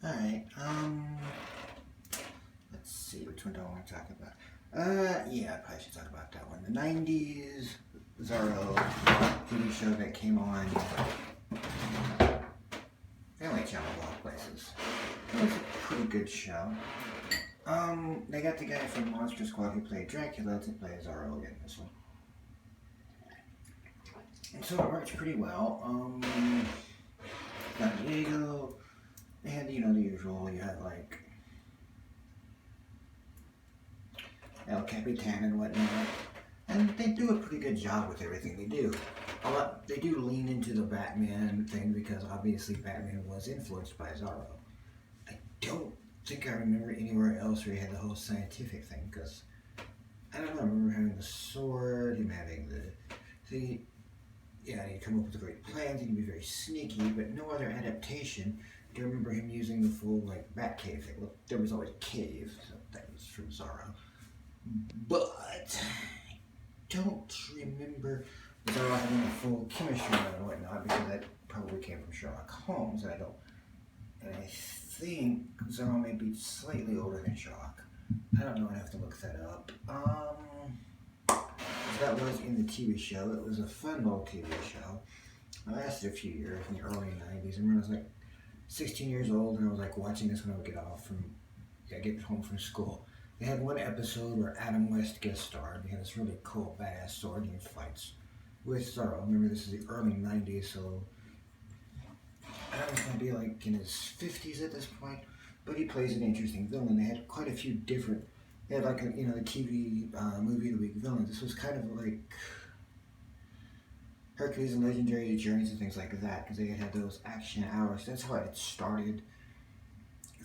Alright, let's see, which one do I want to talk about? Yeah, I probably should talk about that one. The 90s Zorro TV show that came on Family Channel of all places. It was a pretty good show. They got the guy from Monster Squad who played Dracula to play Zorro again in this one. And so it works pretty well. Got Diego. They had, the usual. You had like El Capitan and whatnot. And they do a pretty good job with everything they do. They do lean into the Batman thing because obviously Batman was influenced by Zorro. I don't think I remember anywhere else where he had the whole scientific thing because I don't know. I remember having the sword, him having he'd come up with great plans, he'd be very sneaky, but no other adaptation. I do remember him using the full like Bat Cave thing. Well, there was always a cave, so that was from Zorro. But I don't remember Zorro having a full chemistry and whatnot because that probably came from Sherlock Holmes. And I think Zorro may be slightly older than Sherlock. I don't know. I'd have to look that up. That was in the TV show. It was a fun little TV show. It lasted a few years in the early 90s. I remember I was like 16 years old and I was like watching this when I would get home from school. They had one episode where Adam West guest starred. He had this really cool badass sword and he fights with Zorro. Remember this is the early 90s, so Adam's gonna be like in his 50s at this point, but he plays an interesting villain. They had quite a few different. They had like the TV movie of the week villains. This was kind of like Hercules and Legendary Journeys and things like that because they had those action hours. That's how it started.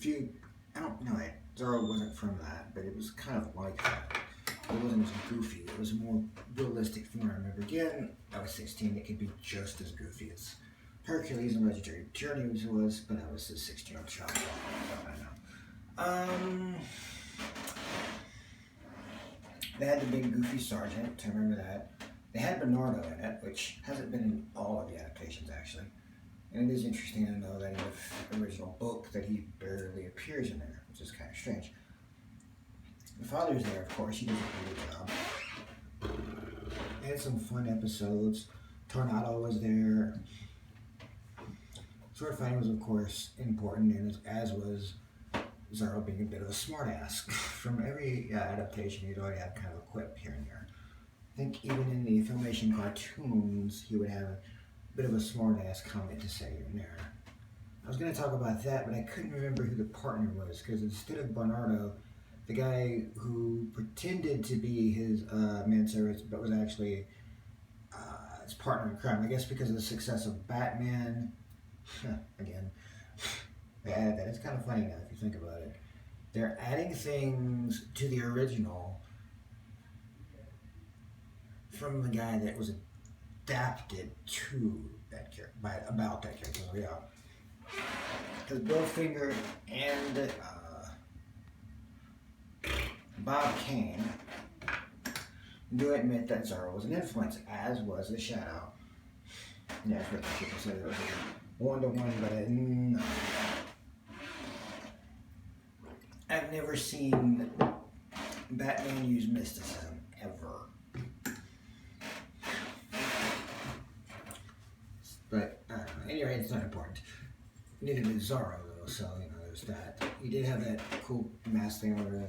I don't know, Zorro wasn't from that, but it was kind of like that. It wasn't as goofy. It was more realistic from what I remember. Again, I was 16. It could be just as goofy as Hercules and Legendary Journeys was, but I was a 16-year-old child. I know. They had the big goofy sergeant, I remember that. They had Bernardo in it, which hasn't been in all of the adaptations actually. And it is interesting to know that in the original book that he barely appears in there, which is kind of strange. The father's there, of course, he does a pretty good job. They had some fun episodes. Tornado was there. Sword fighting was, of course, important, and as was Zorro being a bit of a smartass. From every adaptation, he'd already had kind of a quip here and there. I think even in the Filmation cartoons, he would have a bit of a smartass comment to say here and there. I was going to talk about that, but I couldn't remember who the partner was, because instead of Bernardo, the guy who pretended to be his manservant, but was actually his partner in crime, I guess because of the success of Batman, again, they added that. It's kind of funny now if you think about it. They're adding things to the original from the guy that was adapted to that character, about that character. So yeah, because Bill Finger and Bob Kane do admit that Zorro was an influence, as was the Shadow. Yeah, I've heard people say it was a one-to-one, but I've never seen Batman use mysticism, ever. But, I don't know. Anyway, it's not important. Neither did Zorro, though, so, there's that. He did have that cool mask thing over there,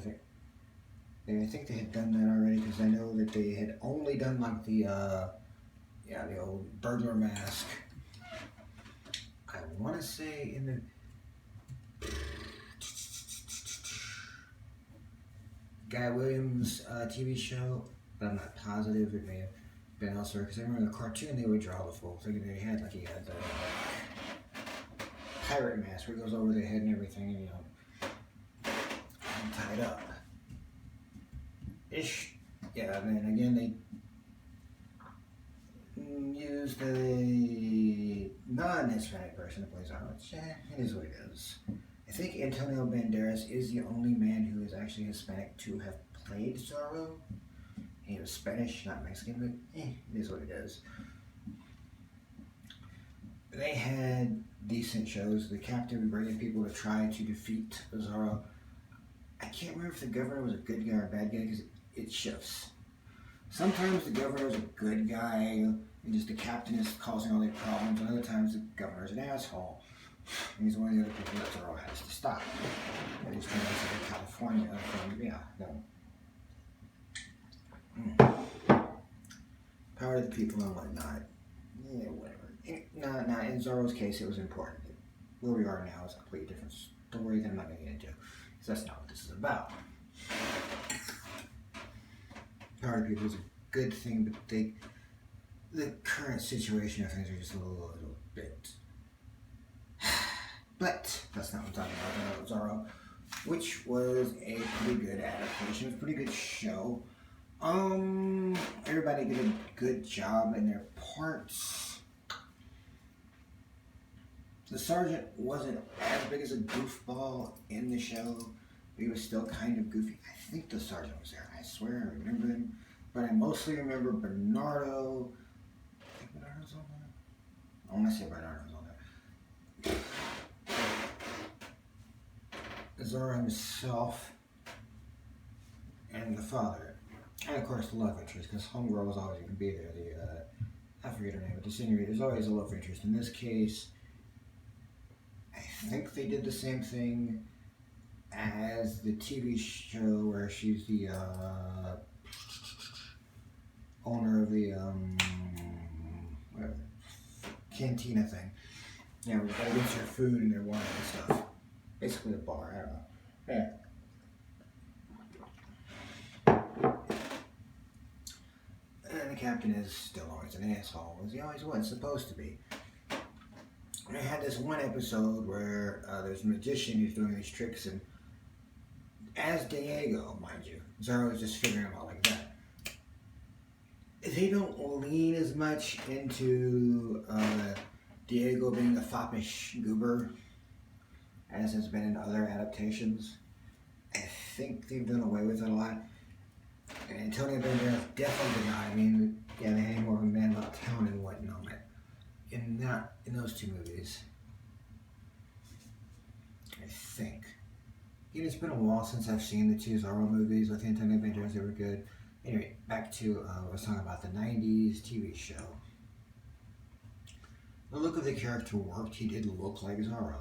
I think they had done that already, because I know that they had only done, like, the old burglar mask. I want to say in the Guy Williams TV show, but I'm not positive. It may have been elsewhere, because I remember in the cartoon they would draw the full thing, and he had the pirate mask where it goes over the head and everything, and tied up. Yeah, and then again they used a non-Hispanic person to play Zorro, which it is what it is. I think Antonio Banderas is the only man who is actually Hispanic to have played Zorro. He was Spanish, not Mexican, but it is what it is. they had decent shows. The captain bringing people to try to defeat Zorro. I can't remember if the governor was a good guy or a bad guy because it shifts. Sometimes the governor is a good guy and just the captain is causing all the problems, and other times the governor is an asshole. And he's one of the other people that Zorro has to stop. And he's trying to get California from, power to the people and whatnot. Yeah, whatever. Now, in Zorro's case, it was important. Where we are now is a completely different story that I'm not going to get into, because that's not what this is about. Power to people is a good thing, but the current situation of things are just a little bit. But that's not what I'm talking about. Zorro, which was a pretty good adaptation. It was a pretty good show. Everybody did a good job in their parts. The sergeant wasn't as big as a goofball in the show, but he was still kind of goofy. I think the sergeant was there. I swear I remember him, but I mostly remember Bernardo. I think Bernardo's on there. I want to say Bernardo's on there. Zorro himself and the father. And of course the love interest, because Homegirl was always going to be there. I forget her name, but the senorita, there's always a love interest. In this case, I think they did the same thing as the TV show where she's the owner of the whatever, cantina thing. Yeah, where they get your food and their wine and stuff. Basically a bar, I don't know. Yeah. And the captain is still always an asshole, as he always was supposed to be. I had this one episode where there's a magician who's doing these tricks, and as Diego, mind you, Zorro is just figuring them out like that. They don't lean as much into Diego being a foppish goober as has been in other adaptations. I think they've done away with it a lot. And Antonio Banderas definitely did not. I mean, yeah, they had more of a man about town and whatnot. In those two movies, I think. It's been a while since I've seen the two Zorro movies with Antonio Banderas. They were good. Anyway, back to I was talking about the '90s TV show. The look of the character worked. He did look like Zorro.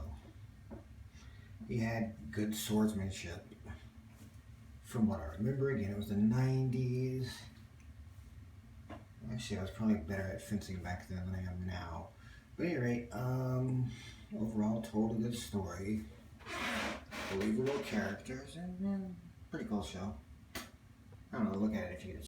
He had good swordsmanship. From what I remember, again, it was the '90s. Actually, I was probably better at fencing back then than I am now. But at any rate, overall, told a good story. Believable characters, and pretty cool show. I don't know, look at it if you get a